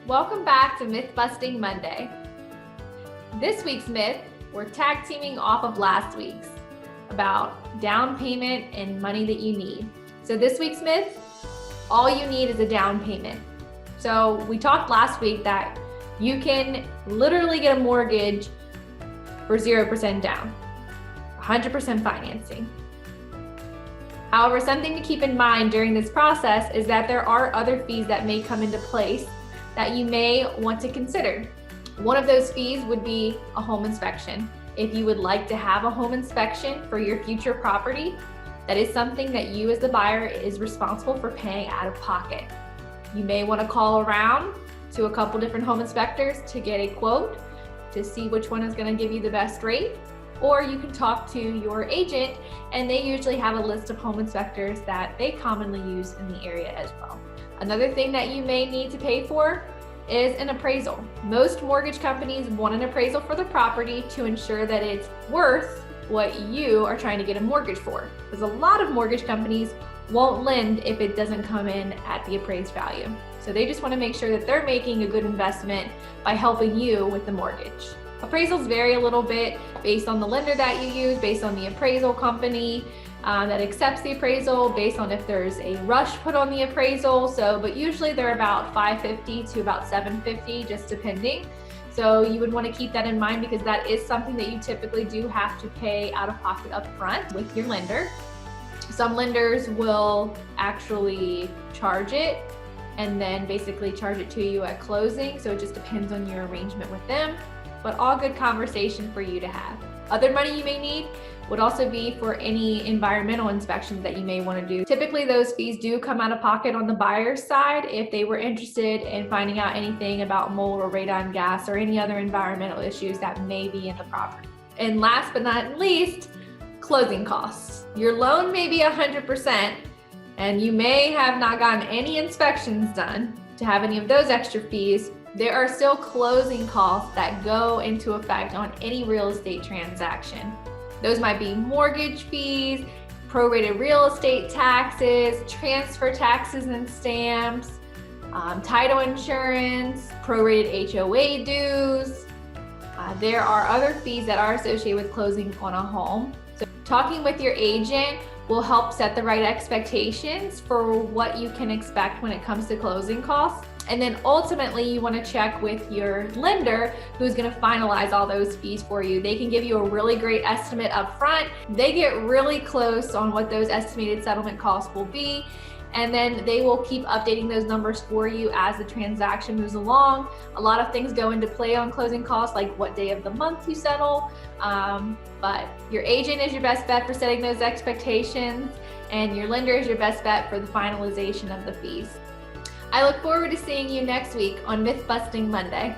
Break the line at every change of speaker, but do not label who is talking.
Welcome back to Myth Busting Monday. This week's myth, we're tag teaming off of last week's about down payment and money that you need. So this week's myth, all you need is a down payment. So we talked last week that you can literally get a mortgage for 0% down, 100% financing. However, something to keep in mind during this process is that there are other fees that may come into place that you may want to consider. One of those fees would be a home inspection. If you would like to have a home inspection for your future property, that is something that you as the buyer is responsible for paying out of pocket. You may want to call around to a couple different home inspectors to get a quote to see which one is going to give you the best rate, or you can talk to your agent and they usually have a list of home inspectors that they commonly use in the area as well. Another thing that you may need to pay for is an appraisal. Most mortgage companies want an appraisal for the property to ensure that it's worth what you are trying to get a mortgage for. Because a lot of mortgage companies won't lend if it doesn't come in at the appraised value. So they just want to make sure that they're making a good investment by helping you with the mortgage. Appraisals vary a little bit based on the lender that you use, based on the appraisal company that accepts the appraisal, based on if there's a rush put on the appraisal. But usually they're about $550 to about $750, just depending. So you would want to keep that in mind because that is something that you typically do have to pay out of pocket up front with your lender. Some lenders will actually charge it and then basically charge it to you at closing. So it just depends on your arrangement with them, but all good conversation for you to have. Other money you may need would also be for any environmental inspections that you may want to do. Typically those fees do come out of pocket on the buyer's side if they were interested in finding out anything about mold or radon gas or any other environmental issues that may be in the property. And last but not least, closing costs. Your loan may be 100% and you may have not gotten any inspections done to have any of those extra fees. There are still closing costs that go into effect on any real estate transaction. Those might be mortgage fees, prorated real estate taxes, transfer taxes and stamps, title insurance, prorated HOA dues. There are other fees that are associated with closing on a home. So talking with your agent will help set the right expectations for what you can expect when it comes to closing costs. And then ultimately you want to check with your lender who's going to finalize all those fees for you. They can give you a really great estimate up front. They get really close on what those estimated settlement costs will be. And then they will keep updating those numbers for you as the transaction moves along. A lot of things go into play on closing costs, like what day of the month you settle. But your agent is your best bet for setting those expectations, and your lender is your best bet for the finalization of the fees. I look forward to seeing you next week on Myth Busting Monday.